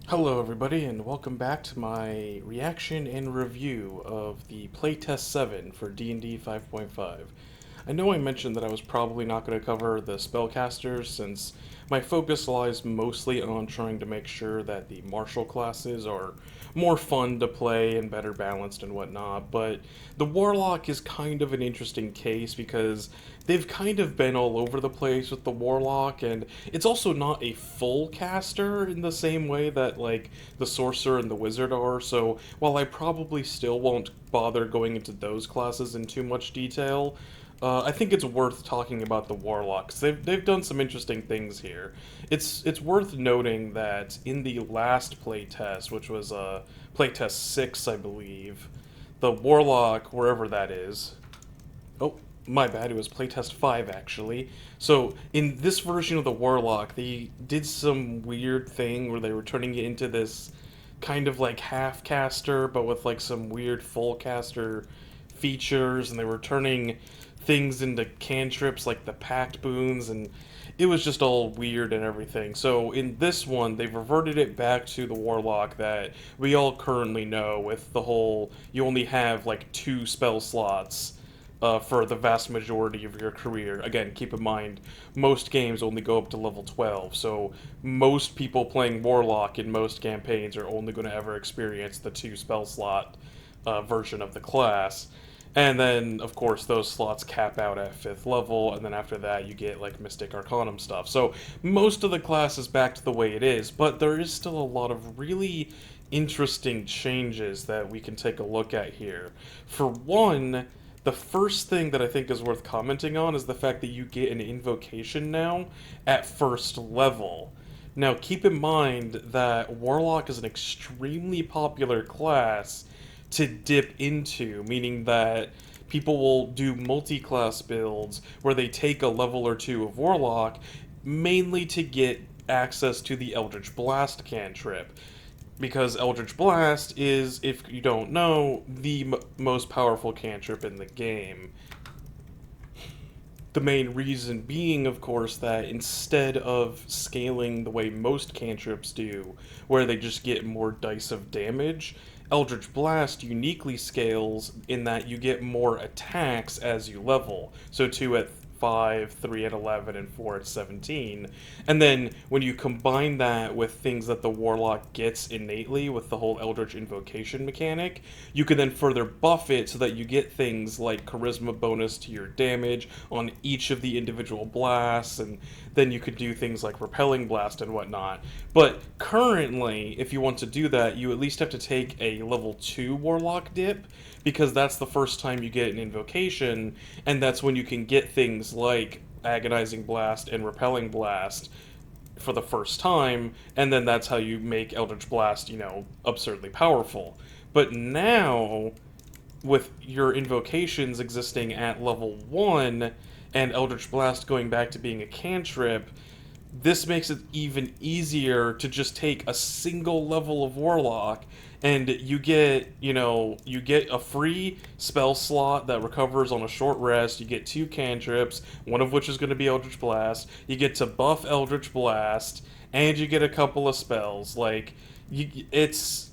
Hello everybody and welcome back to my reaction and review of the playtest 7 for D&D 5.5. I know I mentioned that I was probably not going to cover the spellcasters since my focus lies mostly on trying to make sure that the martial classes are more fun to play and better balanced and whatnot, but the Warlock is kind of an interesting case because they've kind of been all over the place with the Warlock, and it's also not a full caster in the same way that, like, the Sorcerer and the Wizard are, so while I probably still won't bother going into those classes in too much detail, I think it's worth talking about the Warlocks. They've done some interesting things here. It's worth noting that in the last playtest, which was playtest 6, I believe, the Warlock, wherever that is. Oh, my bad. It was playtest 5 actually. So in this version of the Warlock, they did some weird thing where they were turning it into this kind of like half caster, but with like some weird full caster features, and they were turning things into cantrips like the pact boons, and it was just all weird and everything. So in this one, they've reverted it back to the Warlock that we all currently know, with the whole you only have like 2 spell slots for the vast majority of your career. Again, keep in mind, most games only go up to level 12, so most people playing Warlock in most campaigns are only going to ever experience the 2 spell slot version of the class. And then, of course, those slots cap out at 5th level, and then after that you get, like, Mystic Arcanum stuff. So most of the class is back to the way it is, but there is still a lot of really interesting changes that we can take a look at here. For one, the first thing that I think is worth commenting on is the fact that you get an invocation now at 1st level. Now, keep in mind that Warlock is an extremely popular class to dip into, meaning that people will do multi-class builds where they take a level or 2 of Warlock mainly to get access to the Eldritch Blast cantrip. Because Eldritch Blast is, if you don't know, the most powerful cantrip in the game. The main reason being, of course, that instead of scaling the way most cantrips do, where they just get more dice of damage, Eldritch Blast uniquely scales in that you get more attacks as you level. So 2 at 5, 3 at 11, and 4 at 17. And then when you combine that with things that the Warlock gets innately with the whole Eldritch Invocation mechanic, you can then further buff it so that you get things like Charisma bonus to your damage on each of the individual blasts, and then you could do things like Repelling Blast and whatnot. But currently, if you want to do that, you at least have to take a level 2 Warlock dip, because that's the first time you get an invocation, and that's when you can get things like Agonizing Blast and Repelling Blast for the first time, and then that's how you make Eldritch Blast, absurdly powerful. But now, with your invocations existing at level 1, and Eldritch Blast going back to being a cantrip, this makes it even easier to just take a single level of Warlock, and you get a free spell slot that recovers on a short rest. You get 2 cantrips, one of which is going to be Eldritch Blast. You get to buff Eldritch Blast, and you get a couple of spells. It's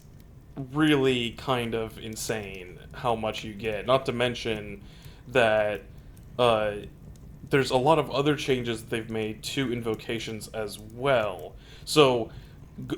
really kind of insane how much you get. Not to mention that uh, there's a lot of other changes that they've made to invocations as well. So,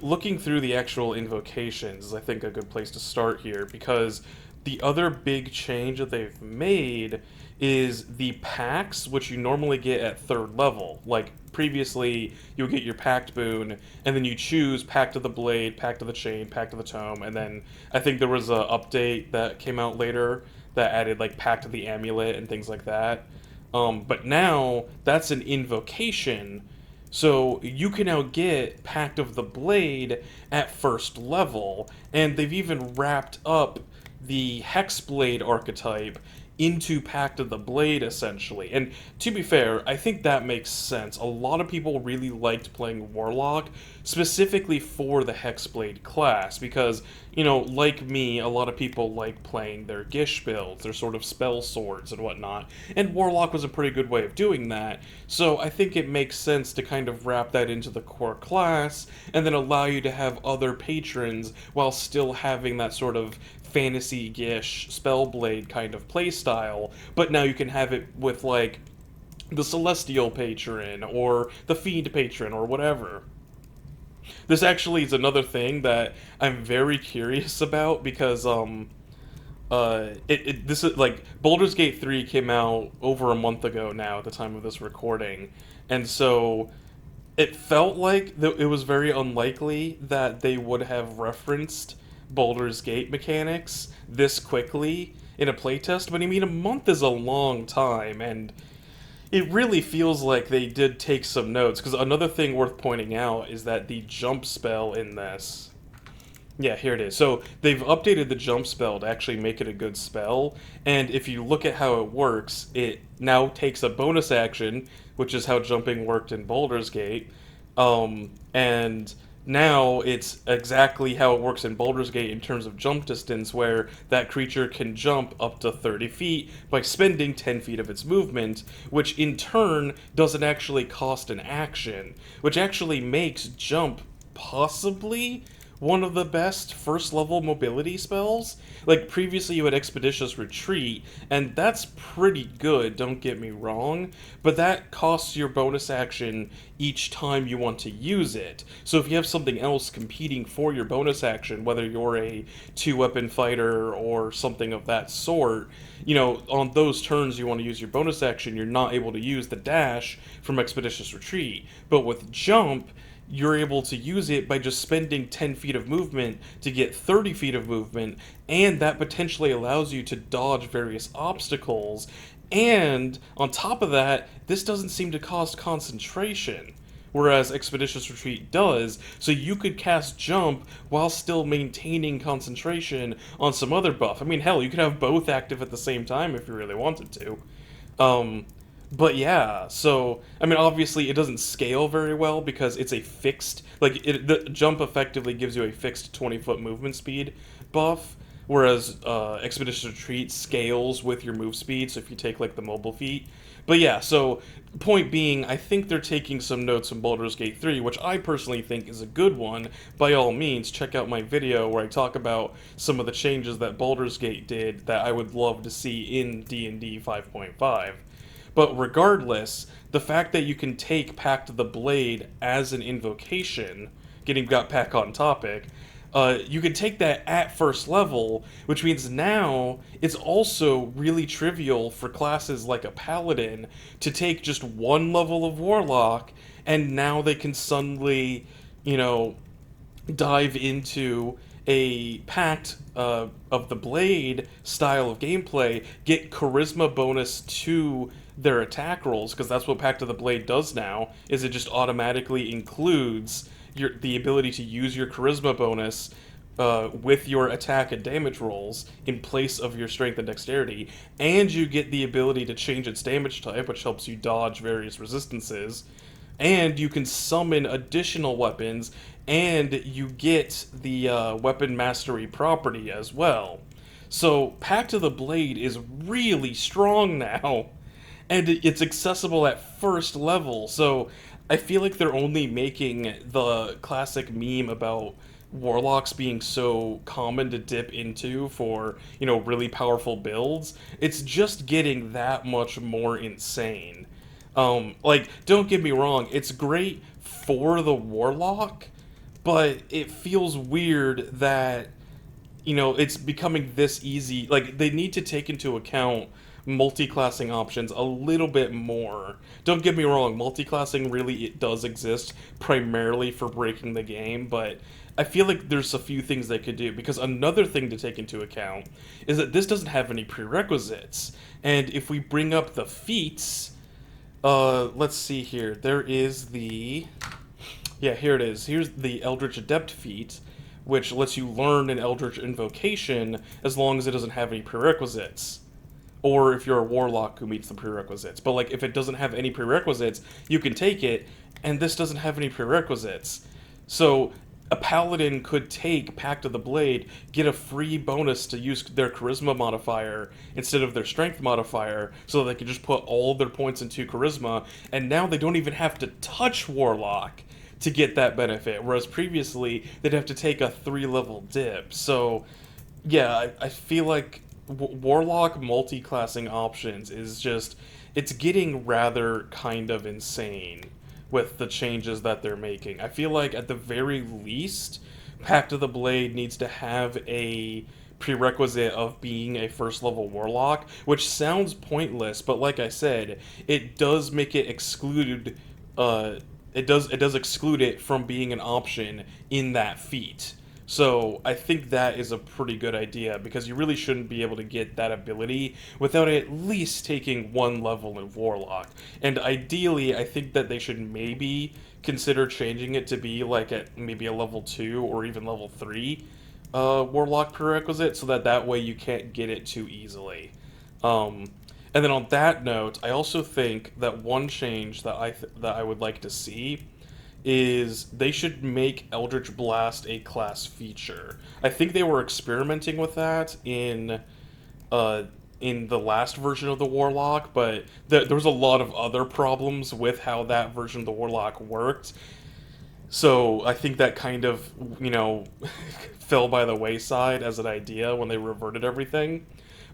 looking through the actual invocations is, I think, a good place to start here, because the other big change that they've made is the pacts, which you normally get at 3rd level. Like, previously, you would get your pact boon, and then you choose Pact of the Blade, Pact of the Chain, Pact of the Tome, and then I think there was an update that came out later that added, like, Pact of the Amulet and things like that. But now, that's an invocation, so you can now get Pact of the Blade at 1st level, and they've even wrapped up the Hexblade archetype into Pact of the Blade, essentially. And to be fair, I think that makes sense. A lot of people really liked playing Warlock, specifically for the Hexblade class, because, like me, a lot of people like playing their Gish builds, their sort of spell swords and whatnot, and Warlock was a pretty good way of doing that, so I think it makes sense to kind of wrap that into the core class, and then allow you to have other patrons while still having that sort of fantasy-ish Spellblade kind of playstyle, but now you can have it with, like, the Celestial Patron, or the Fiend Patron, or whatever. This actually is another thing that I'm very curious about, because, this is, like, Baldur's Gate 3 came out over a month ago now at the time of this recording, and so it felt like it was very unlikely that they would have referenced Baldur's Gate mechanics this quickly in a playtest, but I mean, a month is a long time, and it really feels like they did take some notes, because another thing worth pointing out is that the jump spell in this... Yeah, here it is. So they've updated the jump spell to actually make it a good spell, and if you look at how it works, it now takes a bonus action, which is how jumping worked in Baldur's Gate, and now it's exactly how it works in Baldur's Gate in terms of jump distance, where that creature can jump up to 30 feet by spending 10 feet of its movement, which in turn doesn't actually cost an action, which actually makes jump possibly one of the best first level mobility spells. Like, previously you had Expeditious Retreat, and that's pretty good, don't get me wrong, but that costs your bonus action each time you want to use it. So if you have something else competing for your bonus action, whether you're a 2-weapon fighter or something of that sort, on those turns you want to use your bonus action, you're not able to use the dash from Expeditious Retreat. But with jump, you're able to use it by just spending 10 feet of movement to get 30 feet of movement, and that potentially allows you to dodge various obstacles, and on top of that, this doesn't seem to cost concentration, whereas Expeditious Retreat does, so you could cast Jump while still maintaining concentration on some other buff. I mean, hell, you could have both active at the same time if you really wanted to. But yeah, so, I mean, obviously it doesn't scale very well because it's a fixed, like, the jump effectively gives you a fixed 20-foot movement speed buff, whereas Expeditious Retreat scales with your move speed, so if you take, like, the mobile feat. But yeah, so, point being, I think they're taking some notes from Baldur's Gate 3, which I personally think is a good one. By all means, check out my video where I talk about some of the changes that Baldur's Gate did that I would love to see in D&D 5.5. But regardless, the fact that you can take Pact of the Blade as an invocation, got back on topic, you can take that at first level, which means now it's also really trivial for classes like a Paladin to take just one level of Warlock, and now they can suddenly, dive into a Pact of the Blade style of gameplay, get charisma bonus to their attack rolls, because that's what Pact of the Blade does now, is it just automatically includes the ability to use your charisma bonus with your attack and damage rolls in place of your strength and dexterity, and you get the ability to change its damage type, which helps you dodge various resistances, and you can summon additional weapons, and you get the weapon mastery property as well. So Pact of the Blade is really strong now, and it's accessible at first level, so I feel like they're only making the classic meme about Warlocks being so common to dip into for, really powerful builds. It's just getting that much more insane. Don't get me wrong, it's great for the Warlock, but it feels weird that, it's becoming this easy. Like, they need to take into account multi-classing options a little bit more. Don't get me wrong, multi-classing really it does exist primarily for breaking the game, but I feel like there's a few things they could do, because another thing to take into account is that this doesn't have any prerequisites, and if we bring up the feats, let's see here, there is the... Yeah, here it is. Here's the Eldritch Adept feat, which lets you learn an Eldritch Invocation as long as it doesn't have any prerequisites. or if you're a Warlock who meets the prerequisites. But like if it doesn't have any prerequisites, you can take it, and this doesn't have any prerequisites. So a paladin could take Pact of the Blade, get a free bonus to use their charisma modifier instead of their strength modifier, so that they can just put all of their points into charisma, and now they don't even have to touch Warlock to get that benefit, whereas previously they'd have to take a 3-level dip. So yeah, I feel like Warlock multi-classing options is just, it's getting rather kind of insane with the changes that they're making. I feel like at the very least, Pact of the Blade needs to have a prerequisite of being a first level Warlock, which sounds pointless, but like I said, it does make it excluded. It does exclude it from being an option in that feat. So I think that is a pretty good idea, because you really shouldn't be able to get that ability without at least taking one level in Warlock. And ideally, I think that they should maybe consider changing it to be like at maybe a level 2 or even level 3 Warlock prerequisite, so that that way you can't get it too easily. Um, and then on that note, I also think that one change that I would like to see is they should make Eldritch Blast a class feature. I think they were experimenting with that in the last version of the Warlock, but there was a lot of other problems with how that version of the Warlock worked. So I think that kind of, fell by the wayside as an idea when they reverted everything.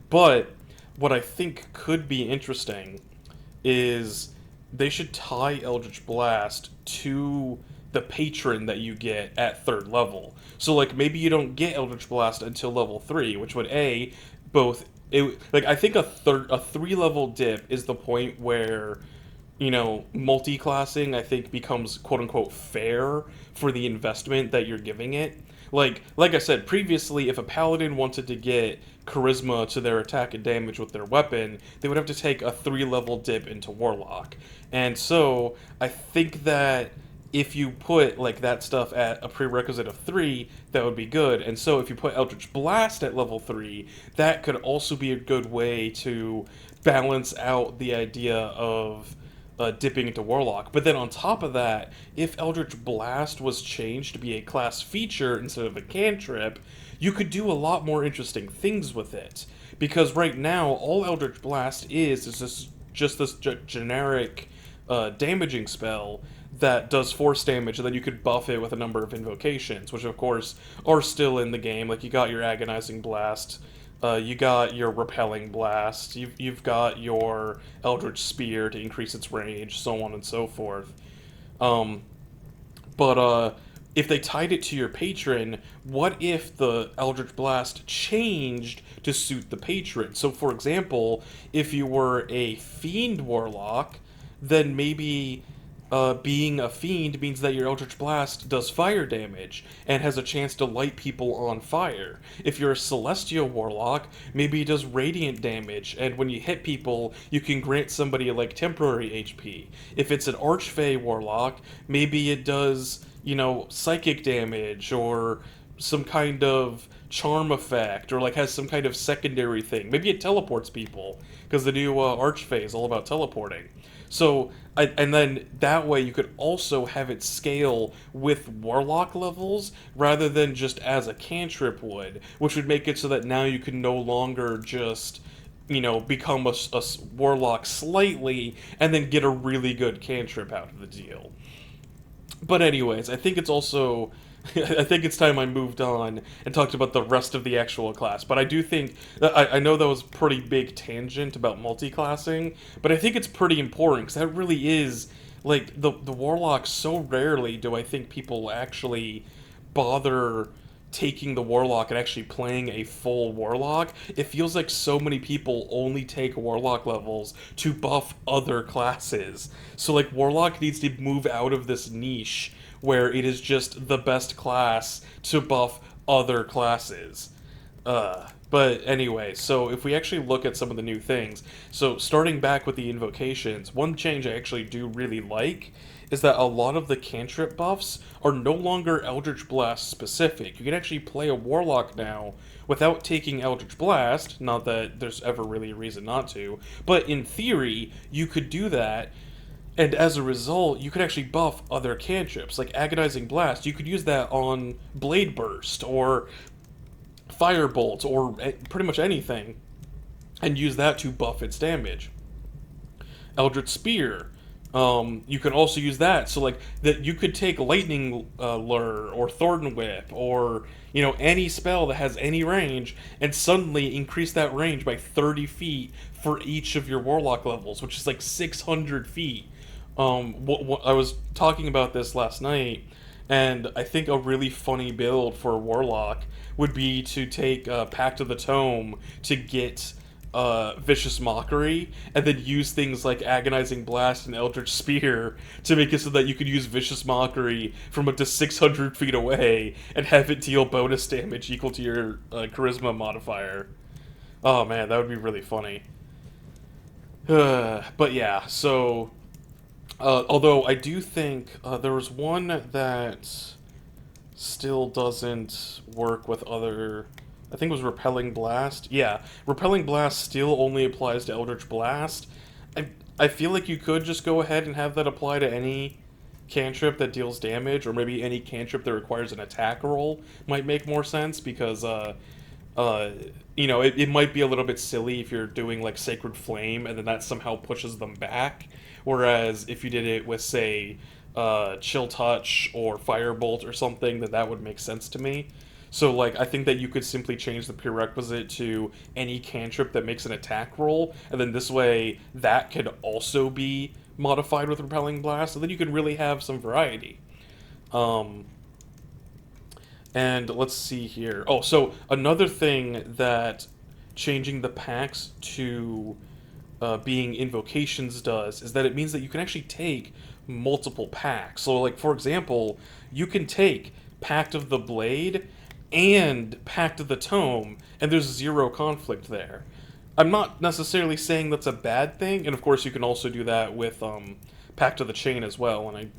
But what I think could be interesting is they should tie Eldritch Blast to the patron that you get at 3rd level. So like maybe you don't get Eldritch Blast until level 3, which would I think a 3-level dip is the point where multi-classing I think becomes quote unquote fair for the investment that you're giving it. Like I said previously, if a paladin wanted to get charisma to their attack and damage with their weapon, they would have to take a 3-level dip into Warlock. And so I think that if you put like that stuff at a prerequisite of 3, that would be good. And so if you put Eldritch Blast at level 3, that could also be a good way to balance out the idea of dipping into Warlock. But then on top of that, if Eldritch Blast was changed to be a class feature instead of a cantrip, you could do a lot more interesting things with it. Because right now, all Eldritch Blast is just this generic damaging spell that does force damage, and then you could buff it with a number of invocations, which of course are still in the game. Like you got your Agonizing Blast, you got your Repelling Blast, you've got your Eldritch Spear to increase its range, so on and so forth. But if they tied it to your patron, what if the Eldritch Blast changed to suit the patron? So for example, if you were a Fiend Warlock, then maybe being a Fiend means that your Eldritch Blast does fire damage and has a chance to light people on fire. If you're a Celestial Warlock, maybe it does radiant damage, and when you hit people, you can grant somebody like temporary HP. If it's an Archfey Warlock, maybe it does, psychic damage or some kind of charm effect, or like has some kind of secondary thing. Maybe it teleports people, because the new Archfey is all about teleporting. So, and then that way you could also have it scale with Warlock levels rather than just as a cantrip would, which would make it so that now you can no longer just, become a Warlock slightly and then get a really good cantrip out of the deal. But anyways, I think it's also I think it's time I moved on and talked about the rest of the actual class. But I do think I know that was a pretty big tangent about multi-classing, but I think it's pretty important because that really is like the Warlock. So rarely do I think people actually bother taking the Warlock and actually playing a full Warlock. It feels like so many people only take Warlock levels to buff other classes. So like Warlock needs to move out of this niche where it is just the best class to buff other classes. But anyway, so if we actually look at some of the new things, so starting back with the invocations, one change I actually do really like is that a lot of the cantrip buffs are no longer Eldritch Blast specific. You can actually play a Warlock now without taking Eldritch Blast, not that there's ever really a reason not to, but in theory, you could do that, and as a result, you could actually buff other cantrips, like Agonizing Blast. You could use that on Blade Burst, or Firebolt, or pretty much anything, and use that to buff its damage. Eldritch Spear, you can also use that. So like that, you could take Lightning Lure or Thorn Whip or any spell that has any range, and suddenly increase that range by 30 feet for each of your Warlock levels, which is like 600 feet. I was talking about this last night, and I think a really funny build for a Warlock would be to take Pact of the Tome to get Vicious Mockery, and then use things like Agonizing Blast and Eldritch Spear to make it so that you could use Vicious Mockery from up to 600 feet away and have it deal bonus damage equal to your Charisma modifier. Oh man, that would be really funny. But yeah, so although I do think there was one that still doesn't work with other. I think it was Repelling Blast. Yeah, Repelling Blast still only applies to Eldritch Blast. I feel like you could just go ahead and have that apply to any cantrip that deals damage, or maybe any cantrip that requires an attack roll might make more sense, because it might be a little bit silly if you're doing like Sacred Flame and then that somehow pushes them back. Whereas if you did it with, say, Chill Touch or Firebolt or something, then that would make sense to me. So, like, I think that you could simply change the prerequisite to any cantrip that makes an attack roll, and then this way that could also be modified with Repelling Blast, and then you can really have some variety. And let's see here. Oh, so another thing that changing the packs to being invocations does is that it means that you can actually take multiple packs. So, like, for example, you can take Pact of the Blade and Pact of the Tome, and there's zero conflict there. I'm not necessarily saying that's a bad thing, and of course you can also do that with Pact of the Chain as well. And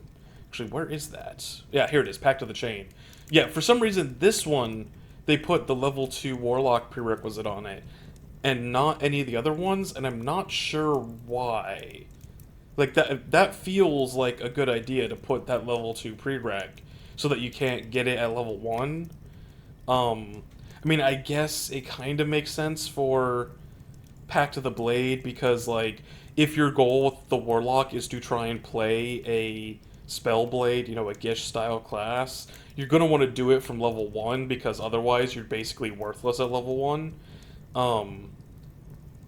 actually, where is that? Yeah, here it is, Pact of the Chain. Yeah, for some reason this one they put the level 2 Warlock prerequisite on it, and not any of the other ones, and I'm not sure why. Like, that feels like a good idea to put that level 2 prereq so that you can't get it at level 1. I mean, I guess it kind of makes sense for Pact of the Blade, because, like, if your goal with the Warlock is to try and play a Spellblade, a Gish-style class, you're going to want to do it from level 1, because otherwise you're basically worthless at level 1.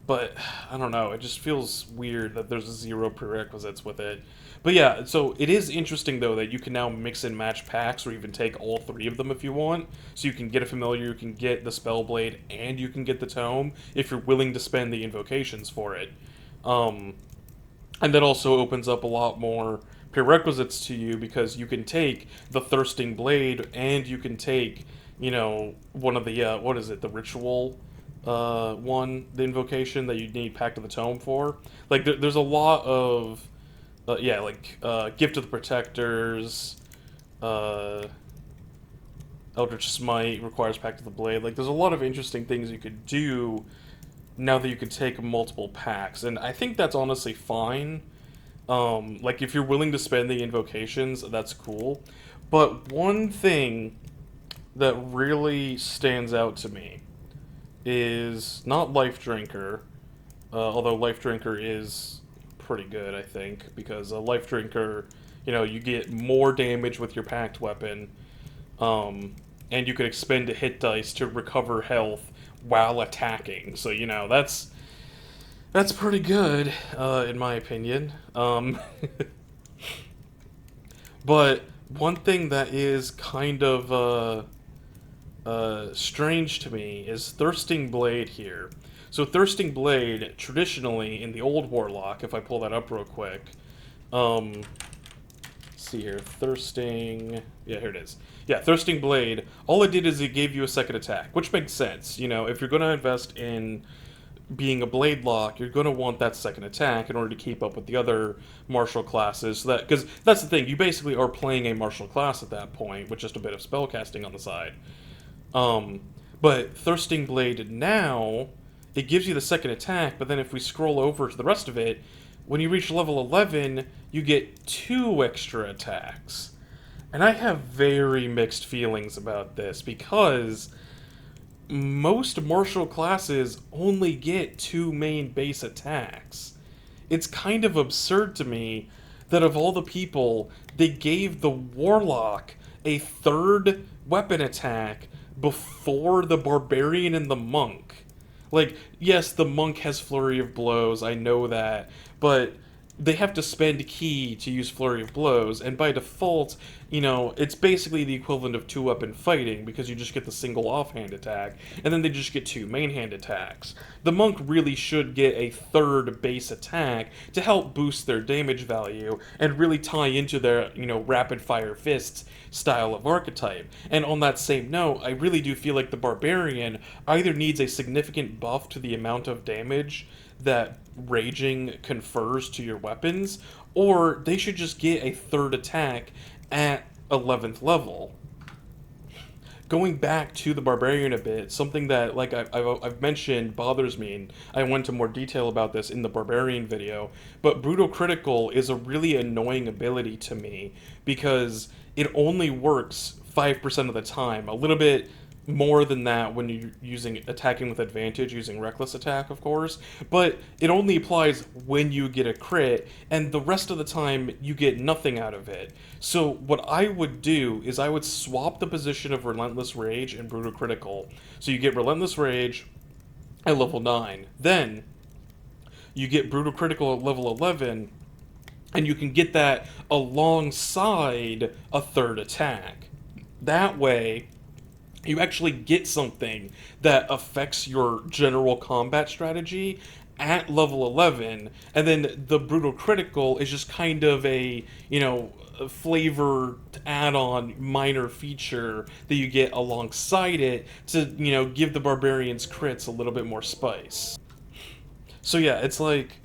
But, I don't know, it just feels weird that there's zero prerequisites with it. But yeah, so it is interesting, though, that you can now mix and match packs, or even take all 3 of them if you want. So you can get a Familiar, you can get the Spellblade, and you can get the Tome, if you're willing to spend the invocations for it. And that also opens up a lot more prerequisites to you, because you can take the Thirsting Blade, and you can take, one of the, the Ritual one, the invocation that you need Pact of the Tome for. Like, there's a lot of, Gift of the Protectors, Eldritch Smite requires Pact of the Blade. Like, there's a lot of interesting things you could do now that you can take multiple packs, and I think that's honestly fine. Like, if you're willing to spend the invocations, that's cool. But one thing that really stands out to me is not Life Drinker, although Life Drinker is pretty good, I think, because Life Drinker, you get more damage with your packed weapon, and you can expend a hit dice to recover health while attacking. So, that's pretty good, in my opinion. But one thing that is kind of strange to me is Thirsting Blade here. So Thirsting Blade, traditionally, in the old Warlock, if I pull that up real quick, let's see here. Thirsting... Yeah, here it is. Yeah, Thirsting Blade. All it did is it gave you a second attack, which makes sense. You know, if you're going to invest in being a blade lock, you're going to want that second attack in order to keep up with the other martial classes. So that, because that's the thing, you basically are playing a martial class at that point with just a bit of spellcasting on the side. But Thirsting Blade now, it gives you the second attack, but then if we scroll over to the rest of it, when you reach level 11, you get 2 extra attacks. And I have very mixed feelings about this, because most martial classes only get 2 main base attacks. It's kind of absurd to me that of all the people, they gave the Warlock a 3rd weapon attack before the Barbarian and the Monk. Like, yes, the Monk has Flurry of Blows, I know that, but they have to spend key to use Flurry of Blows, and by default, you know, it's basically the equivalent of 2-weapon fighting, because you just get the single offhand attack, and then they just get 2 main hand attacks. The Monk really should get a 3rd base attack to help boost their damage value, and really tie into their, you know, rapid-fire fists style of archetype. And on that same note, I really do feel like the Barbarian either needs a significant buff to the amount of damage that Raging confers to your weapons, or they should just get a 3rd attack at 11th level. Going back to the Barbarian a bit, something that, like I've mentioned, bothers me, and I went into more detail about this in the Barbarian video, but Brutal Critical is a really annoying ability to me, because it only works 5% of the time, a little bit more than that when you're attacking with advantage, using Reckless Attack, of course, but it only applies when you get a crit, and the rest of the time you get nothing out of it. So what I would do is I would swap the position of Relentless Rage and Brutal Critical. So you get Relentless Rage at level 9, then you get Brutal Critical at level 11, and you can get that alongside a 3rd attack. That way, you actually get something that affects your general combat strategy at level 11, and then the Brutal Critical is just kind of a, you know, a flavored add-on minor feature that you get alongside it to, you know, give the Barbarian's crits a little bit more spice. So yeah, it's like,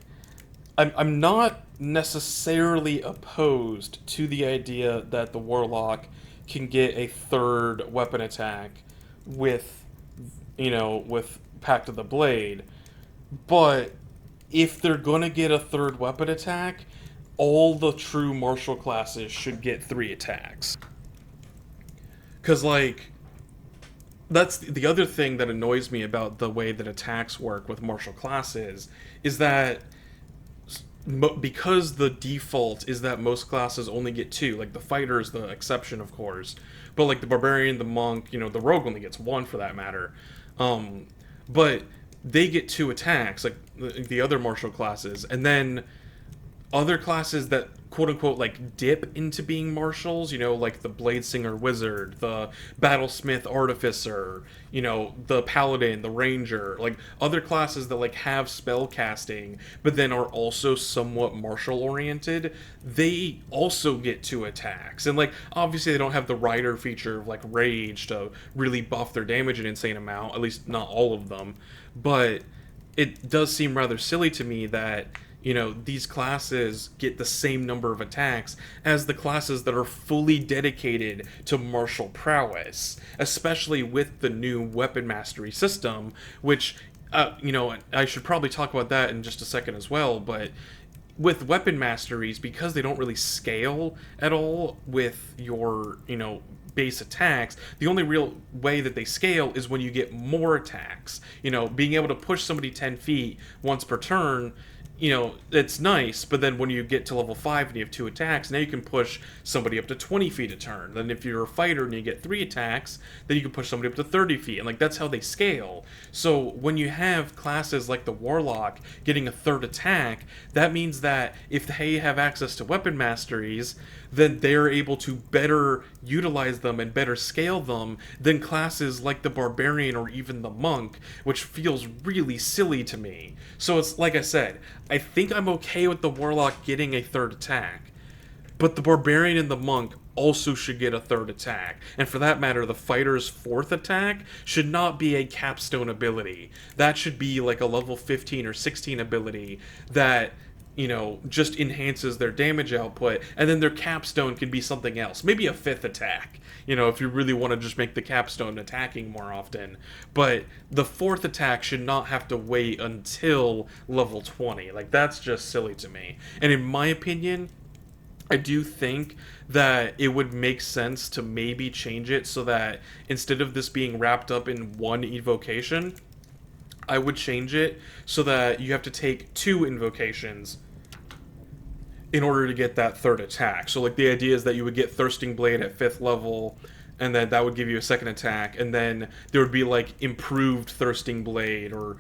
I'm not necessarily opposed to the idea that the Warlock can get a 3rd weapon attack with, you know, with Pact of the Blade, but if they're gonna get a 3rd weapon attack, all the true martial classes should get 3 attacks. Because, like, that's the other thing that annoys me about the way that attacks work with martial classes, is that because the default is that most classes only get 2, like the fighter is the exception, of course, but like the Barbarian, the Monk, you know, the Rogue only gets 1 for that matter, but they get 2 attacks, like the other martial classes, and then other classes that quote-unquote like dip into being martials, you know, like the Bladesinger Wizard, the Battlesmith Artificer, you know, the Paladin, the Ranger, like other classes that like have spell casting but then are also somewhat martial oriented, they also get 2 attacks. And like obviously they don't have the Rider feature of like Rage to really buff their damage an insane amount, at least not all of them, but it does seem rather silly to me that, you know, these classes get the same number of attacks as the classes that are fully dedicated to martial prowess, especially with the new weapon mastery system, which, you know, I should probably talk about that in just a second as well, but with weapon masteries, because they don't really scale at all with your, you know, base attacks, the only real way that they scale is when you get more attacks. You know, being able to push somebody 10 feet once per turn, you know, it's nice, but then when you get to level 5 and you have 2 attacks, now you can push somebody up to 20 feet a turn. Then if you're a fighter and you get 3 attacks, then you can push somebody up to 30 feet, and like that's how they scale. So when you have classes like the Warlock getting a 3rd attack, that means that if they have access to weapon masteries, then they're able to better utilize them and better scale them than classes like the Barbarian or even the Monk, which feels really silly to me. So it's like I said, I think I'm okay with the Warlock getting a 3rd attack. But the barbarian and the monk also should get a third attack. And for that matter, the fighter's fourth attack should not be a capstone ability. That should be like a level 15 or 16 ability that, just enhances their damage output, and then their capstone can be something else. Maybe a fifth attack, if you really want to just make the capstone attacking more often. But the fourth attack should not have to wait until level 20. Like, that's just silly to me. And in my opinion, I do think that it would make sense to maybe change it so that instead of this being wrapped up in one evocation, I would change it so that you have to take 2 invocations in order to get that third attack. So, like, the idea is that you would get Thirsting Blade at 5th level, and then that would give you a second attack, and then there would be, like, Improved Thirsting Blade, or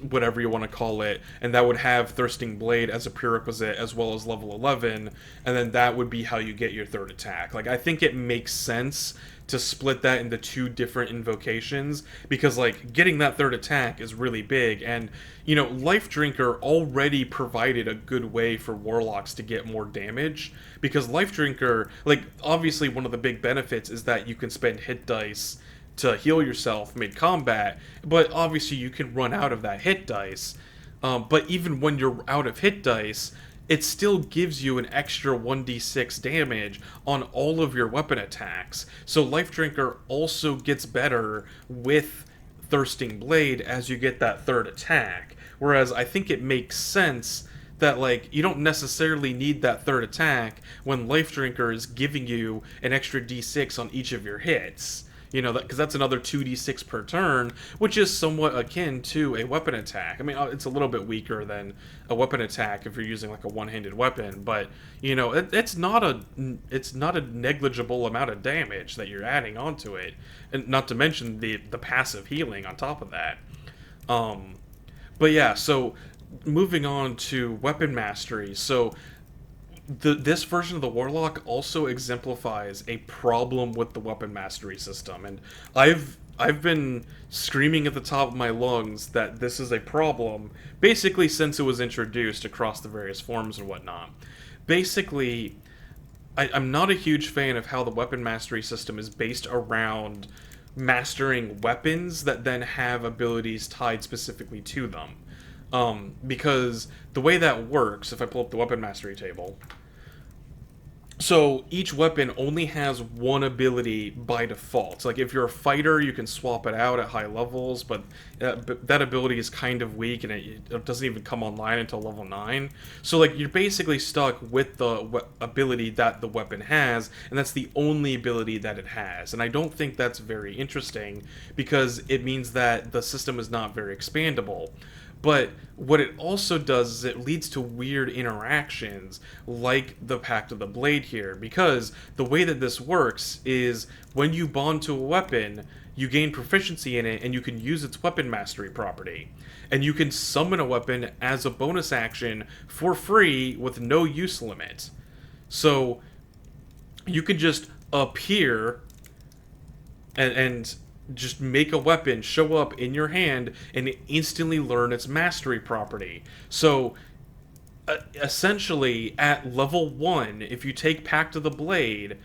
whatever you want to call it, and that would have Thirsting Blade as a prerequisite as well as level 11, and then that would be how you get your third attack. Like, I think it makes sense to split that into 2 different invocations, because, like, getting that third attack is really big, and, Life Drinker already provided a good way for Warlocks to get more damage, because Life Drinker, like, obviously one of the big benefits is that you can spend hit dice to heal yourself mid-combat, but obviously you can run out of that hit dice. But even when you're out of hit dice, it still gives you an extra 1d6 damage on all of your weapon attacks. So Life Drinker also gets better with Thirsting Blade as you get that third attack. Whereas I think it makes sense that, like, you don't necessarily need that third attack when Life Drinker is giving you an extra d6 on each of your hits. Because that's another 2d6 per turn, which is somewhat akin to a weapon attack. I mean, it's a little bit weaker than a weapon attack if you're using, like, a one-handed weapon, but, it's not a negligible amount of damage that you're adding onto it, and not to mention the passive healing on top of that. But yeah, so moving on to weapon mastery. So this version of the Warlock also exemplifies a problem with the weapon mastery system, and I've been screaming at the top of my lungs that this is a problem basically since it was introduced across the various forms and whatnot. Basically, I'm not a huge fan of how the weapon mastery system is based around mastering weapons that then have abilities tied specifically to them. Because the way that works, if I pull up the weapon mastery table, so each weapon only has one ability by default. Like, if you're a fighter, you can swap it out at high levels, but that ability is kind of weak, and it doesn't even come online until level 9. So, like, you're basically stuck with the ability that the weapon has, and that's the only ability that it has. And I don't think that's very interesting, because it means that the system is not very expandable. But what it also does is it leads to weird interactions, like the Pact of the Blade here, because the way that this works is when you bond to a weapon, you gain proficiency in it, and you can use its weapon mastery property. And you can summon a weapon as a bonus action for free with no use limit. So you can just appear and just make a weapon show up in your hand and instantly learn its mastery property. So essentially, at level 1, if you take Pact of the Blade,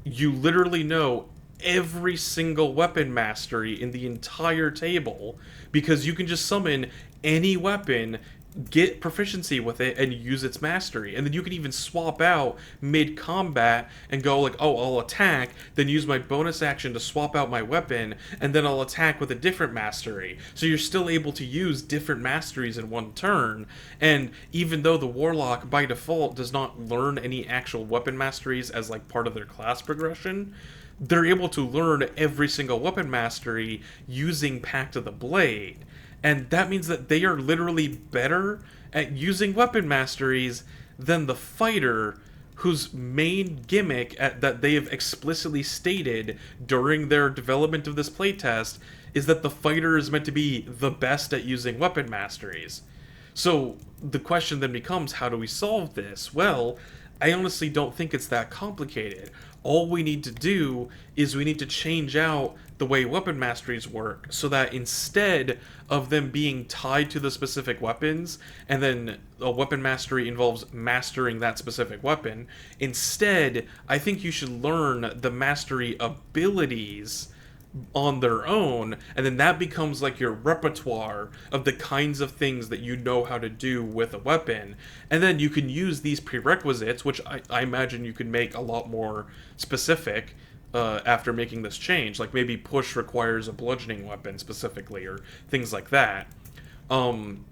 you literally know every single weapon mastery in the entire table, because you can just summon any weapon, get proficiency with it, and use its mastery. And then you can even swap out mid-combat and go like, oh, I'll attack, then use my bonus action to swap out my weapon, and then I'll attack with a different mastery. So you're still able to use different masteries in one turn. And even though the Warlock by default does not learn any actual weapon masteries as like part of their class progression, they're able to learn every single weapon mastery using Pact of the Blade. And that means that they are literally better at using weapon masteries than the fighter, whose main gimmick that they have explicitly stated during their development of this playtest is that the fighter is meant to be the best at using weapon masteries. So the question then becomes, how do we solve this? Well, I honestly don't think it's that complicated. All we need to do is we need to change out the way weapon masteries work so that instead of them being tied to the specific weapons, and then a weapon mastery involves mastering that specific weapon, instead, I think you should learn the mastery abilities on their own, and then that becomes like your repertoire of the kinds of things that you know how to do with a weapon. And then you can use these prerequisites, which I imagine you can make a lot more specific after making this change. Like maybe push requires a bludgeoning weapon specifically, or things like that. And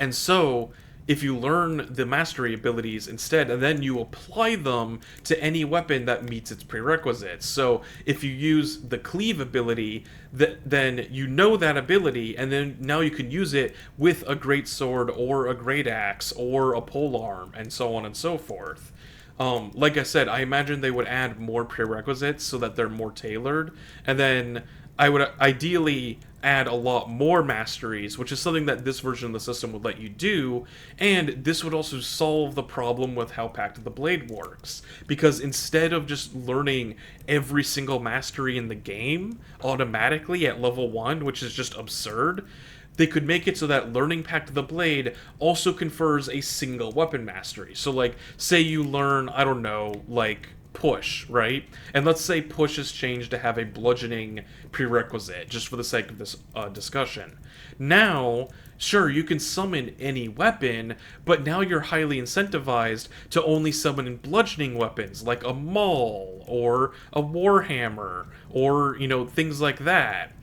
so, if you learn the mastery abilities instead, and then you apply them to any weapon that meets its prerequisites. So, if you use the cleave ability, then you know that ability, and then now you can use it with a great sword, or a great axe, or a polearm, and so on and so forth. Like I said, I imagine they would add more prerequisites so that they're more tailored, and then I would ideally add a lot more masteries, which is something that this version of the system would let you do, and this would also solve the problem with how Pact of the Blade works, because instead of just learning every single mastery in the game automatically at level 1, which is just absurd, they could make it so that learning Pact of the Blade also confers a single weapon mastery. So, like, say you learn, I don't know, like, push, right? And let's say push is changed to have a bludgeoning prerequisite, just for the sake of this discussion. Now, sure, you can summon any weapon, but now you're highly incentivized to only summon bludgeoning weapons, like a maul, or a warhammer, or, things like that.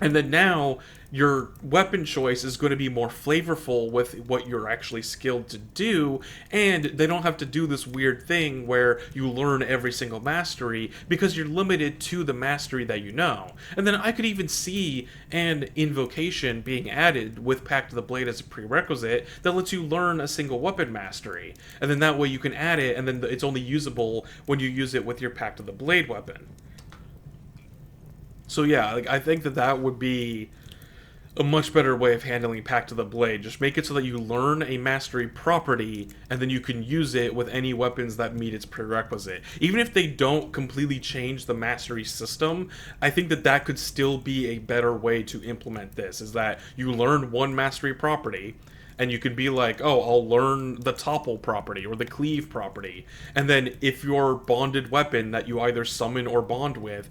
And then now, your weapon choice is going to be more flavorful with what you're actually skilled to do, and they don't have to do this weird thing where you learn every single mastery, because you're limited to the mastery that you know. And then I could even see an invocation being added with Pact of the Blade as a prerequisite that lets you learn a single weapon mastery. And then that way you can add it, and then it's only usable when you use it with your Pact of the Blade weapon. So yeah, like, I think that would be a much better way of handling Pact of the Blade. Just make it so that you learn a mastery property, and then you can use it with any weapons that meet its prerequisite. Even if they don't completely change the mastery system, I think that could still be a better way to implement this, is that you learn one mastery property, and you could be like, oh, I'll learn the topple property, or the cleave property, and then if your bonded weapon that you either summon or bond with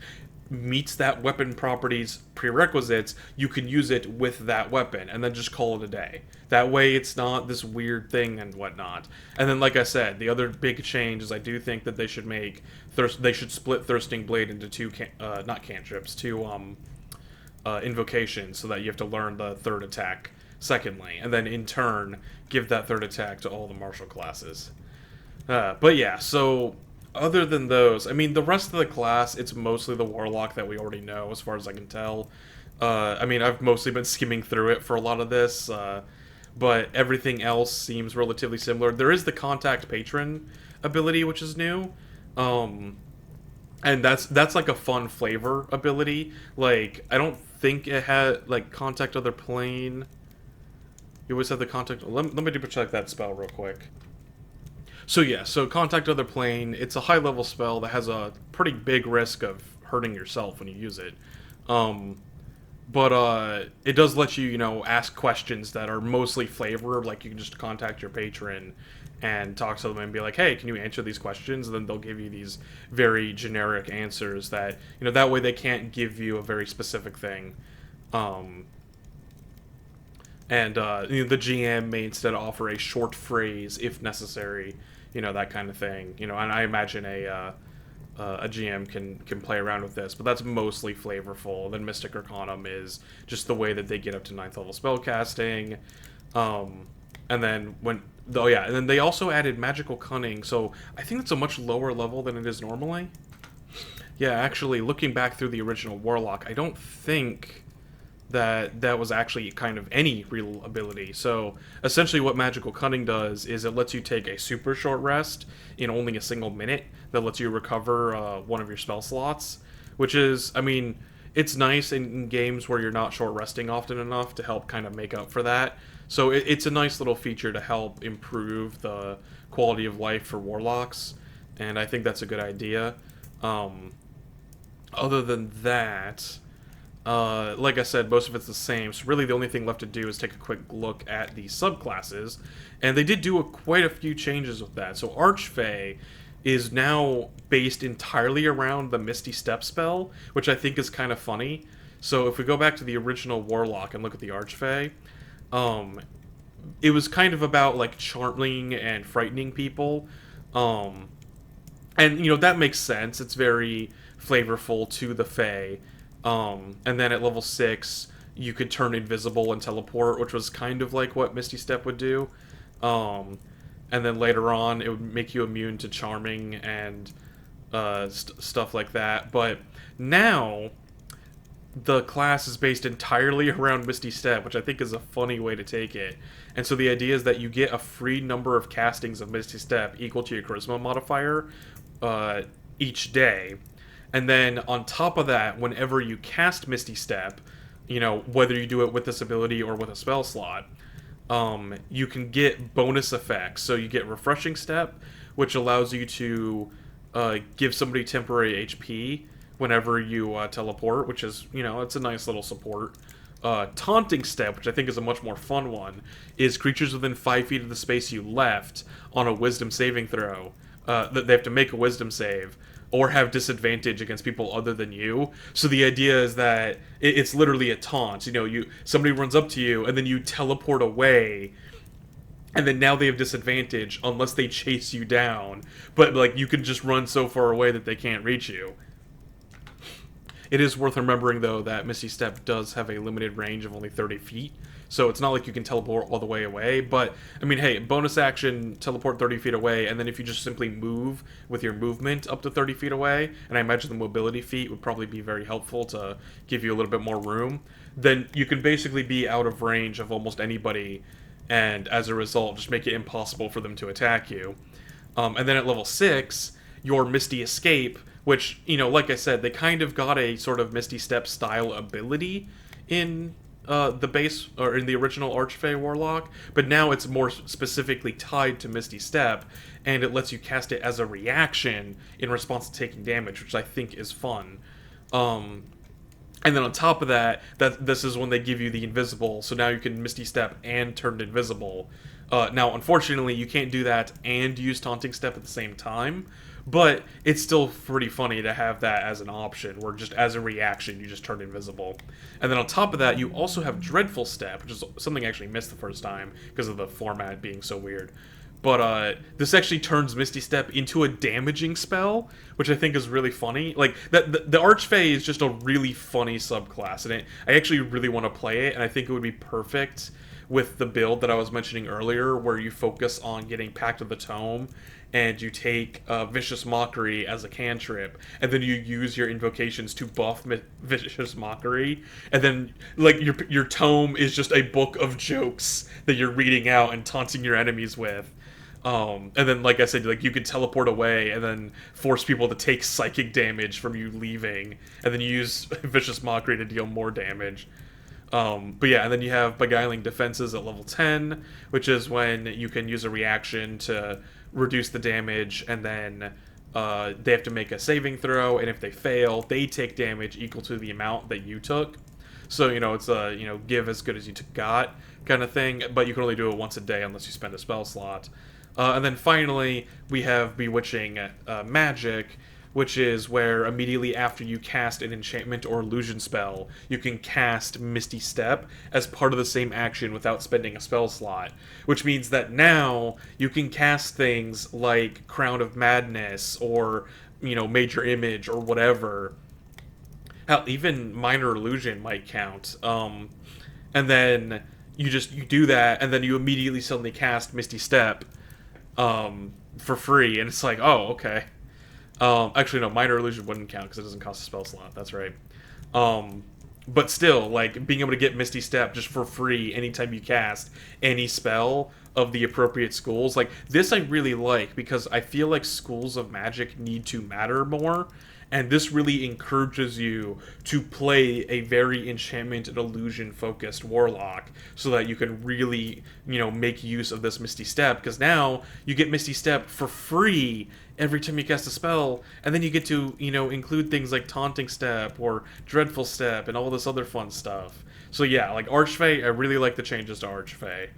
meets that weapon property's prerequisites, you can use it with that weapon, and then just call it a day. That way it's not this weird thing and whatnot. And then, like I said, the other big change is I do think that they should make they should split Thirsting Blade into two not cantrips, two invocations, so that you have to learn the third attack secondly, and then in turn give that third attack to all the martial classes. But yeah, so other than those, I mean, the rest of the class, it's mostly the Warlock that we already know, as far as I can tell. I mean, I've mostly been skimming through it for a lot of this, but everything else seems relatively similar. There is the Contact Patron ability, which is new, and that's like a fun flavor ability. Like, I don't think it had, like, Contact Other Plane. You always have the Contact... Let me double check that spell real quick. So yeah, so Contact Other Plane, it's a high-level spell that has a pretty big risk of hurting yourself when you use it. But it does let you, ask questions that are mostly flavor, like you can just contact your patron and talk to them and be like, hey, can you answer these questions? And then they'll give you these very generic answers that, that way they can't give you a very specific thing. And the GM may instead offer a short phrase if necessary, that kind of thing. And I imagine a GM can play around with this, but that's mostly flavorful. Then Mystic Arcanum is just the way that they get up to 9th level spellcasting. And then and then they also added Magical Cunning, so I think it's a much lower level than it is normally. Yeah, actually, looking back through the original Warlock, I don't think that was actually kind of any real ability. So essentially what Magical Cunning does is it lets you take a super short rest in only a single minute that lets you recover one of your spell slots, which is, I mean, it's nice in games where you're not short resting often enough to help kind of make up for that. So it's a nice little feature to help improve the quality of life for Warlocks. and I think that's a good idea. Um, Other than that, like I said, most of it's the same. So really, the only thing left to do is take a quick look at the subclasses, and they did do quite a few changes with that. So Archfey is now based entirely around the Misty Step spell, which I think is kind of funny. So if we go back to the original Warlock and look at the Archfey, um, it was kind of about like charming and frightening people. Um, and that makes sense. It's very flavorful to the Fae. And then at level 6, you could turn invisible and teleport, which was kind of like what Misty Step would do. Um, and then later on, it would make you immune to charming and stuff like that. But now, the class is based entirely around Misty Step, which I think is a funny way to take it. And so the idea is that you get a free number of castings of Misty Step equal to your Charisma modifier each day. And then on top of that, whenever you cast Misty Step, whether you do it with this ability or with a spell slot, you can get bonus effects. So you get Refreshing Step, which allows you to give somebody temporary HP whenever you teleport, which is, it's a nice little support. Taunting Step, which I think is a much more fun one, is creatures within 5 feet of the space you left on a Wisdom saving throw. That they have to make a Wisdom save, or have disadvantage against people other than you. So the idea is that it's literally a taunt. Somebody runs up to you, and then you teleport away, and then now they have disadvantage unless they chase you down. But like you can just run so far away that they can't reach you. It is worth remembering, though, that Misty Step does have a limited range of only 30 feet, so it's not like you can teleport all the way away. But, I mean, hey, bonus action, teleport 30 feet away, and then if you just simply move with your movement up to 30 feet away, and I imagine the mobility feat would probably be very helpful to give you a little bit more room, then you can basically be out of range of almost anybody, and as a result, just make it impossible for them to attack you. And then at level 6, your Misty Escape, which, like I said, they kind of got a sort of Misty Step style ability in the base, or in the original Archfey Warlock, but now it's more specifically tied to Misty Step, and it lets you cast it as a reaction in response to taking damage, which I think is fun. And then on top of that, this is when they give you the invisible, so now you can Misty Step and turn invisible. Now, unfortunately, you can't do that and use Taunting Step at the same time, but it's still pretty funny to have that as an option, where just as a reaction, you just turn invisible. And then on top of that, you also have Dreadful Step, which is something I actually missed the first time because of the format being so weird. But this actually turns Misty Step into a damaging spell, which I think is really funny. Like, the Archfey is just a really funny subclass, and I actually really want to play it, and I think it would be perfect with the build that I was mentioning earlier, where you focus on getting Pact of the Tome, and you take Vicious Mockery as a cantrip, and then you use your invocations to buff Vicious Mockery, and then like your tome is just a book of jokes that you're reading out and taunting your enemies with. And then, like I said, like you could teleport away and then force people to take psychic damage from you leaving, and then you use Vicious Mockery to deal more damage. But yeah, and then you have Beguiling Defenses at level 10, which is when you can use a reaction to reduce the damage, and then they have to make a saving throw, and if they fail, they take damage equal to the amount that you took. So, it's a, give as good as you got kind of thing, but you can only do it once a day unless you spend a spell slot. And then finally, we have Bewitching Magic, which is where immediately after you cast an enchantment or illusion spell, you can cast Misty Step as part of the same action without spending a spell slot. Which means that now you can cast things like Crown of Madness or, Major Image or whatever. Hell, even Minor Illusion might count. And then you do that, and then you immediately suddenly cast Misty Step for free, and it's like, oh, okay. Actually, no, Minor Illusion wouldn't count because it doesn't cost a spell slot. That's right. But still, like, being able to get Misty Step just for free anytime you cast any spell of the appropriate schools. Like, this I really like because I feel like schools of magic need to matter more. And this really encourages you to play a very enchantment and illusion focused warlock so that you can really, make use of this Misty Step, because now you get Misty Step for free every time you cast a spell, and then you get to, include things like Taunting Step or Dreadful Step and all this other fun stuff. So yeah, like Archfey, I really like the changes to Archfey.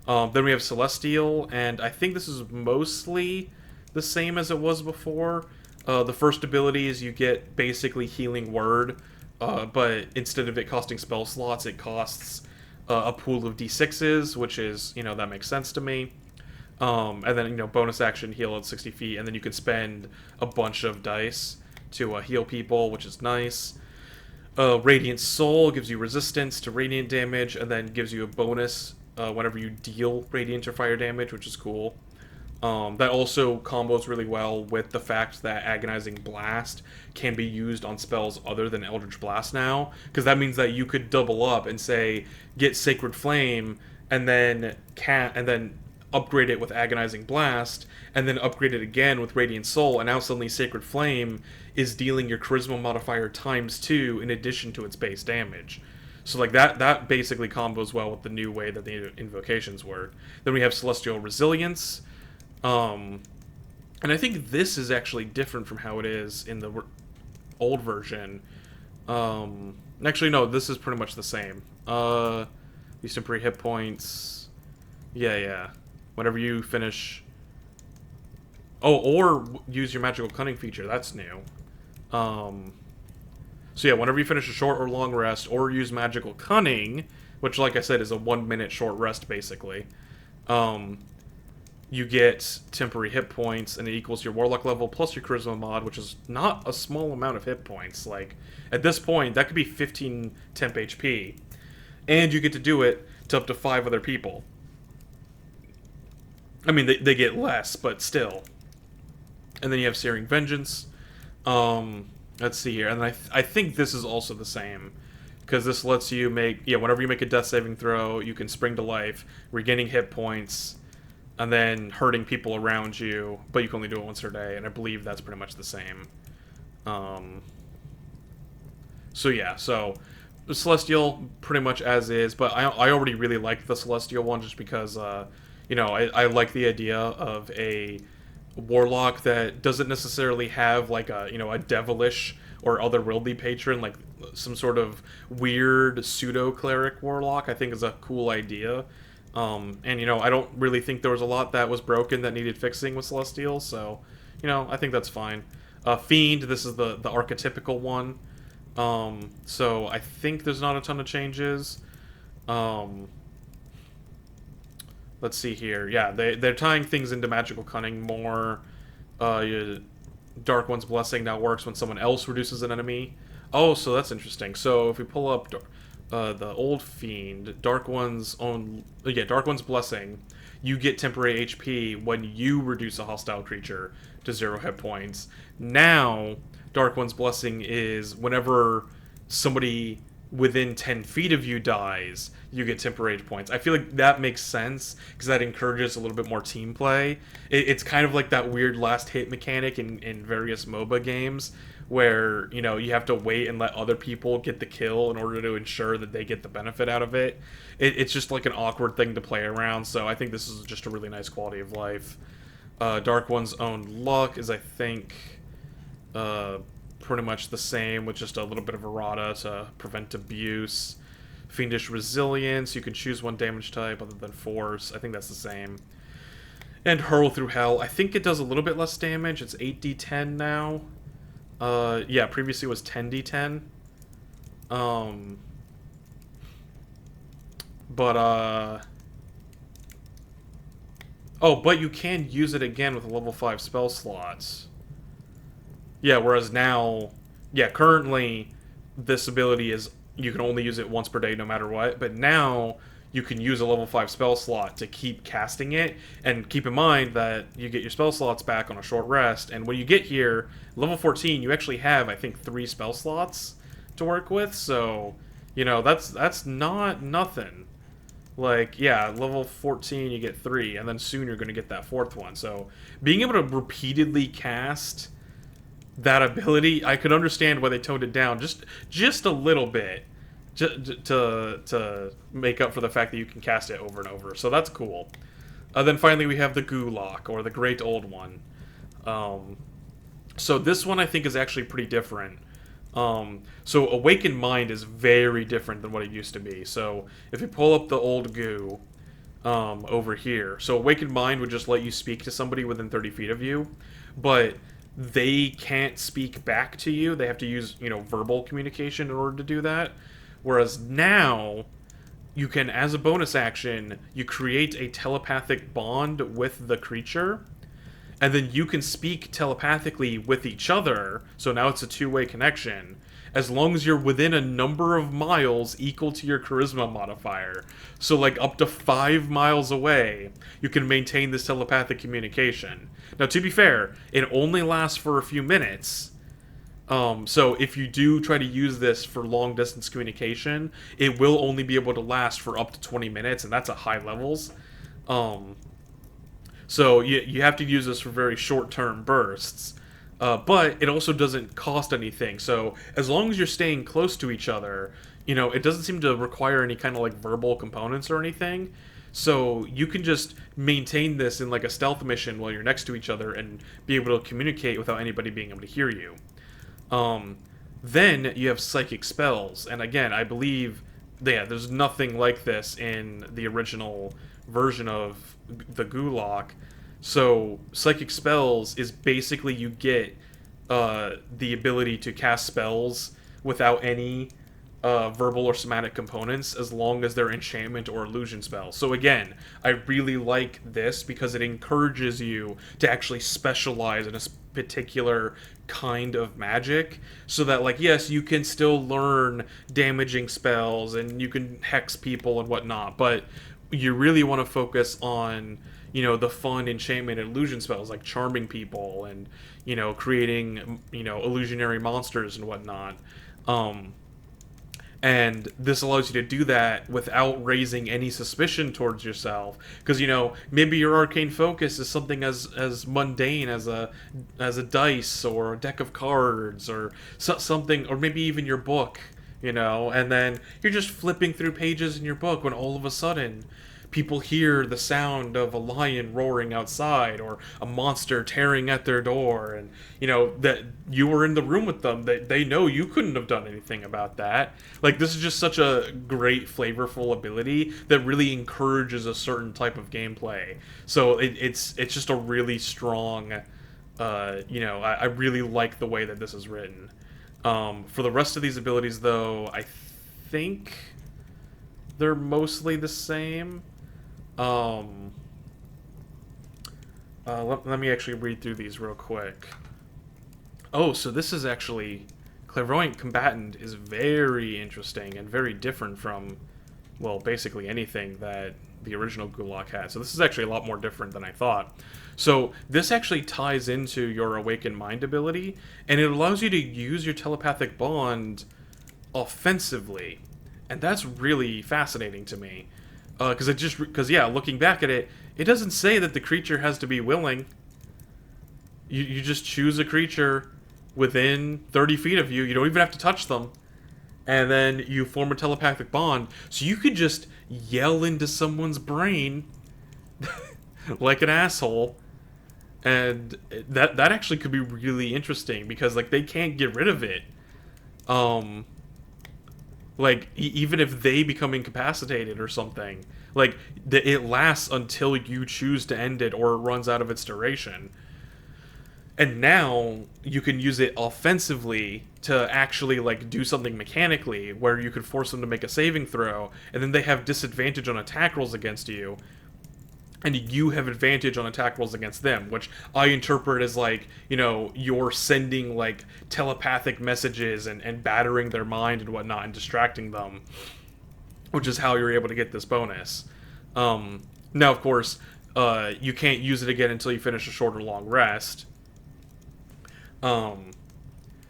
Then we have Celestial, and I think this is mostly the same as it was before. The first ability is you get basically Healing Word, but instead of it costing spell slots, it costs a pool of d6s, which is, that makes sense to me. And then, bonus action heal at 60 feet, and then you can spend a bunch of dice to heal people, which is nice. Radiant Soul gives you resistance to radiant damage, and then gives you a bonus whenever you deal radiant or fire damage, which is cool. That also combos really well with the fact that Agonizing Blast can be used on spells other than Eldritch Blast now, because that means that you could double up and say get Sacred Flame and then upgrade it with Agonizing Blast, and then upgrade it again with Radiant Soul, and now suddenly Sacred Flame is dealing your Charisma modifier ×2 in addition to its base damage. So like that basically combos well with the new way that the invocations work. Then we have Celestial Resilience. And I think this is actually different from how it is in the old version. Actually, no, this is pretty much the same. These temporary hit points. Yeah. Whenever you finish... Oh, or use your Magical Cunning feature. That's new. So yeah, whenever you finish a short or long rest, or use Magical Cunning, which, like I said, is a 1-minute short rest, basically, you get temporary hit points, and it equals your Warlock level plus your Charisma mod, which is not a small amount of hit points. Like, at this point, that could be 15 temp HP. And you get to do it to up to 5 other people. I mean, they get less, but still. And then you have Searing Vengeance. Let's see here. And I think this is also the same, because this lets you whenever you make a death saving throw, you can spring to life, regaining hit points, and then hurting people around you, but you can only do it once per day, and I believe that's pretty much the same. So yeah, so Celestial pretty much as is, but I already really like the Celestial one just because, I like the idea of a warlock that doesn't necessarily have like a devilish or otherworldly patron, like some sort of weird pseudo cleric warlock. I think is a cool idea. And I don't really think there was a lot that was broken that needed fixing with Celestial, so I think that's fine. Fiend, this is the archetypical one. So I think there's not a ton of changes. Let's see here. Yeah, they're tying things into Magical Cunning more. Dark One's Blessing now works when someone else reduces an enemy. Oh, so that's interesting. So if we pull up the old Fiend, Dark One's Blessing, you get temporary HP when you reduce a hostile creature to 0 hit points. Now, Dark One's Blessing is whenever somebody within 10 feet of you dies, you get temporary points. I feel like that makes sense because that encourages a little bit more team play. It's kind of like that weird last hit mechanic in various MOBA games where, you have to wait and let other people get the kill in order to ensure that they get the benefit out of it. It's just like an awkward thing to play around, so I think this is just a really nice quality of life. Dark One's Own Luck is, I think, pretty much the same with just a little bit of errata to prevent abuse. Fiendish Resilience, you can choose one damage type other than Force. I think that's the same. And Hurl Through Hell, I think it does a little bit less damage. It's 8d10 now. Yeah, previously it was 10d10. But you can use it again with a level 5 spell slots. Yeah, whereas now, currently, this ability is, you can only use it once per day no matter what, but now you can use a level 5 spell slot to keep casting it, and keep in mind that you get your spell slots back on a short rest, and when you get here, level 14, you actually have, I think, 3 spell slots to work with, so, that's not nothing. Like, yeah, level 14, you get 3, and then soon you're going to get that 4th one, so being able to repeatedly cast that ability, I could understand why they toned it down just a little bit, to make up for the fact that you can cast it over and over. So that's cool. Then finally we have the Gulak, or the Great Old One. Um, so this one I think is actually pretty different. So Awakened Mind is very different than what it used to be. So if you pull up the old goo, over here, so Awakened Mind would just let you speak to somebody within 30 feet of you, but they can't speak back to you. They have to use, verbal communication in order to do that. Whereas now, you can, as a bonus action, you create a telepathic bond with the creature, and then you can speak telepathically with each other, so now it's a two-way connection, as long as you're within a number of miles equal to your charisma modifier. So, like, up to 5 miles away, you can maintain this telepathic communication. Now, to be fair, it only lasts for a few minutes. So if you do try to use this for long-distance communication, it will only be able to last for up to 20 minutes, and that's at high levels. So you have to use this for very short-term bursts. But it also doesn't cost anything. So as long as you're staying close to each other, it doesn't seem to require any kind of like verbal components or anything. So you can just maintain this in like a stealth mission while you're next to each other and be able to communicate without anybody being able to hear you. Then you have psychic spells, and again, I believe, there's nothing like this in the original version of the Gulak. So psychic spells is basically you get the ability to cast spells without any verbal or somatic components, as long as they're enchantment or illusion spells. So again, I really like this because it encourages you to actually specialize in a particular kind of magic, so that, like, yes, you can still learn damaging spells and you can hex people and whatnot, but you really want to focus on, the fun enchantment and illusion spells, like charming people and, creating, illusionary monsters and whatnot. And this allows you to do that without raising any suspicion towards yourself, because maybe your arcane focus is something as mundane as a dice or a deck of cards or something, or maybe even your book, and then you're just flipping through pages in your book when all of a sudden people hear the sound of a lion roaring outside or a monster tearing at their door, and that you were in the room with them, that they know you couldn't have done anything about that. Like, this is just such a great flavorful ability that really encourages a certain type of gameplay. So it's just a really strong, I really like the way that this is written. For the rest of these abilities, though, I think they're mostly the same. Let me actually read through these real quick. Oh, so this is actually... Clairvoyant Combatant is very interesting and very different from, well, basically anything that the original Gulak had. So this is actually a lot more different than I thought. So this actually ties into your Awakened Mind ability, and it allows you to use your telepathic bond offensively. And that's really fascinating to me. Because looking back at it, it doesn't say that the creature has to be willing. You just choose a creature within 30 feet of you. You don't even have to touch them. And then you form a telepathic bond. So you could just yell into someone's brain like an asshole. And that actually could be really interesting, because, like, they can't get rid of it. Like, even if they become incapacitated or something, like, it lasts until you choose to end it or it runs out of its duration. And now you can use it offensively to actually, like, do something mechanically, where you could force them to make a saving throw, and then they have disadvantage on attack rolls against you, and you have advantage on attack rolls against them, which I interpret as, like, you're sending, like, telepathic messages and battering their mind and whatnot and distracting them, which is how you're able to get this bonus. Now, of course, you can't use it again until you finish a short or long rest.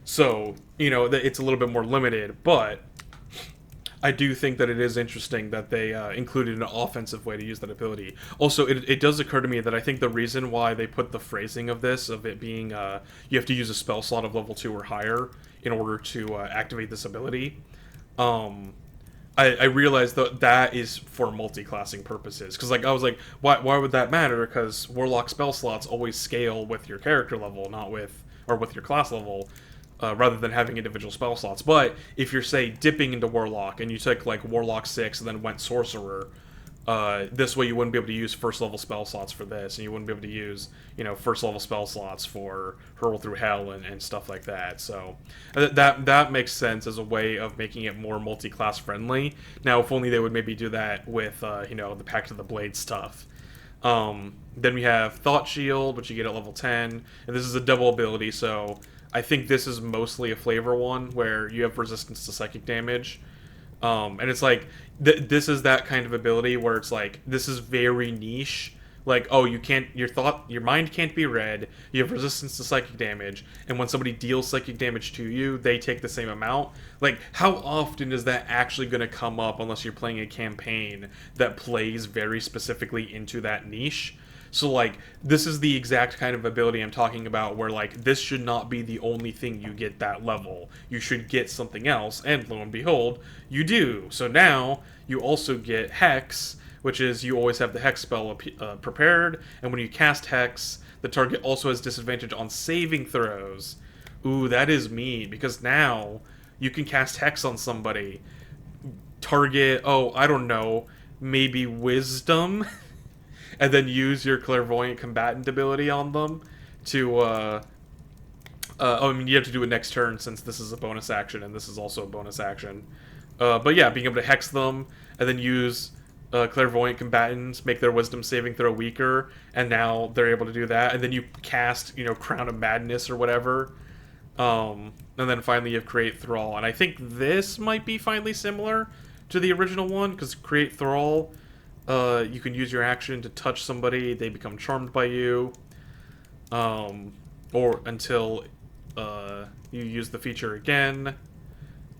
So, it's a little bit more limited, but I do think that it is interesting that they included an offensive way to use that ability. Also, it does occur to me that I think the reason why they put the phrasing of this, of it being you have to use a spell slot of level 2 or higher in order to activate this ability, um, I realized that that is for multi-classing purposes. Because like I was like, why would that matter? Because Warlock spell slots always scale with your character level, not with or with your class level, rather than having individual spell slots. But if you're say dipping into Warlock and you took like Warlock 6 and then went Sorcerer, this way you wouldn't be able to use first level spell slots for this, and you wouldn't be able to use, you know, first level spell slots for Hurl Through Hell and stuff like that. So that makes sense as a way of making it more multi-class friendly. Now, if only they would maybe do that with you know, the Pact of the Blade stuff. Then we have Thought Shield, which you get at level 10, and this is a double ability, so I think this is mostly a flavor one where you have resistance to psychic damage. And it's like, this is that kind of ability where it's like, this is very niche. Like, oh, you can't, your mind can't be read, you have resistance to psychic damage, and when somebody deals psychic damage to you, they take the same amount. Like, how often is that actually going to come up unless you're playing a campaign that plays very specifically into that niche? So, like, this is the exact kind of ability I'm talking about where, like, this should not be the only thing you get that level. You should get something else, and lo and behold, you do. So now, you also get Hex, which is you always have the Hex spell prepared, and when you cast Hex, the target also has disadvantage on saving throws. Ooh, that is mean, because now you can cast Hex on somebody, target, oh, I don't know, maybe Wisdom, and then use your Clairvoyant Combatant ability on them to, oh, I mean, you have to do it next turn since this is a bonus action, and this is also a bonus action. But yeah, being able to Hex them, and then use Clairvoyant Combatants, make their Wisdom saving throw weaker, and now they're able to do that, and then you cast, you know, Crown of Madness or whatever, and then finally you have Create Thrall, and I think this might be finally similar to the original one, because Create Thrall, you can use your action to touch somebody, they become charmed by you, or until you use the feature again,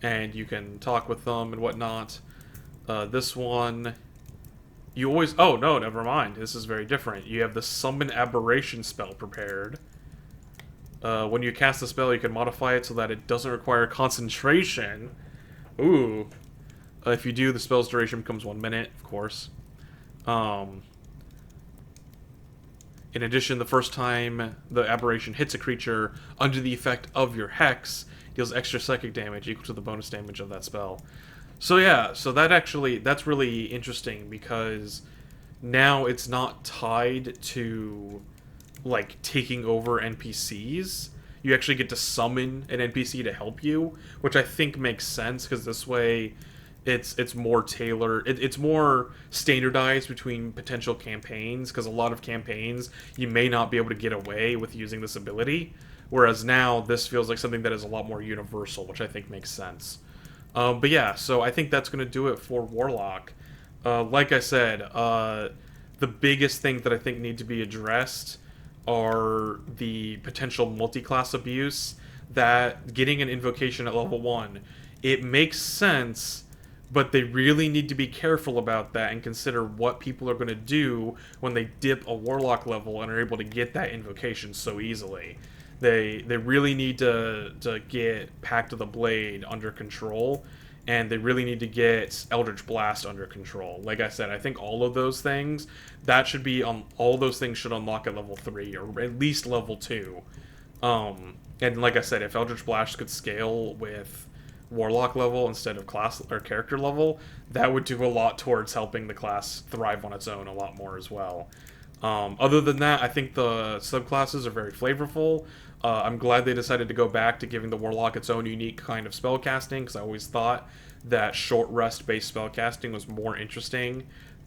and you can talk with them and whatnot. This one, you always... Oh, no, never mind. This is very different. You have the Summon Aberration spell prepared. When you cast the spell, you can modify it so that it doesn't require concentration. Ooh. If you do, the spell's duration becomes 1 minute, of course. In addition, the first time the aberration hits a creature under the effect of your Hex, deals extra psychic damage equal to the bonus damage of that spell. So yeah, so that's really interesting because now it's not tied to, like, taking over NPCs. You actually get to summon an NPC to help you, which I think makes sense because this way it's more tailored, it's more standardized between potential campaigns, because a lot of campaigns you may not be able to get away with using this ability, whereas now this feels like something that is a lot more universal, which I think makes sense. But yeah, so I think that's going to do it for Warlock. Like I said, the biggest things that I think need to be addressed are the potential multi-class abuse, that getting an invocation at level 1, it makes sense, but they really need to be careful about that and consider what people are going to do when they dip a Warlock level and are able to get that invocation so easily. They really need to get Pact of the Blade under control, and they really need to get Eldritch Blast under control. Like I said, I think all of those things, all those things should unlock at level 3, or at least level 2. And like I said, if Eldritch Blast could scale with Warlock level instead of class or character level, that would do a lot towards helping the class thrive on its own a lot more as well. Other than that, I think the subclasses are very flavorful. I'm glad they decided to go back to giving the Warlock its own unique kind of spellcasting, because I always thought that short rest-based spellcasting was more interesting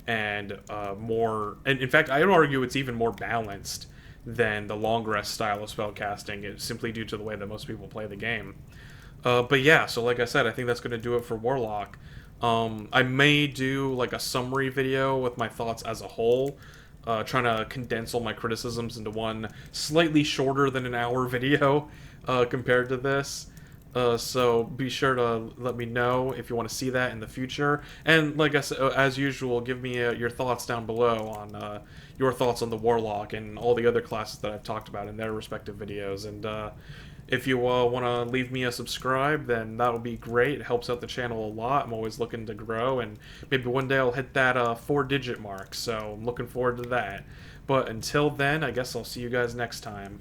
and more... And in fact, I'd argue it's even more balanced than the long rest style of spellcasting, it's simply due to the way that most people play the game. But yeah, so like I said, I think that's going to do it for Warlock. I may do like a summary video with my thoughts as a whole, trying to condense all my criticisms into one slightly shorter than an hour video compared to this. So be sure to let me know if you want to see that in the future. And like I said, as usual, give me your thoughts down below on your thoughts on the Warlock and all the other classes that I've talked about in their respective videos. And if you want to leave me a subscribe, then that would be great. It helps out the channel a lot. I'm always looking to grow, and maybe one day I'll hit that 4-digit mark. So I'm looking forward to that. But until then, I guess I'll see you guys next time.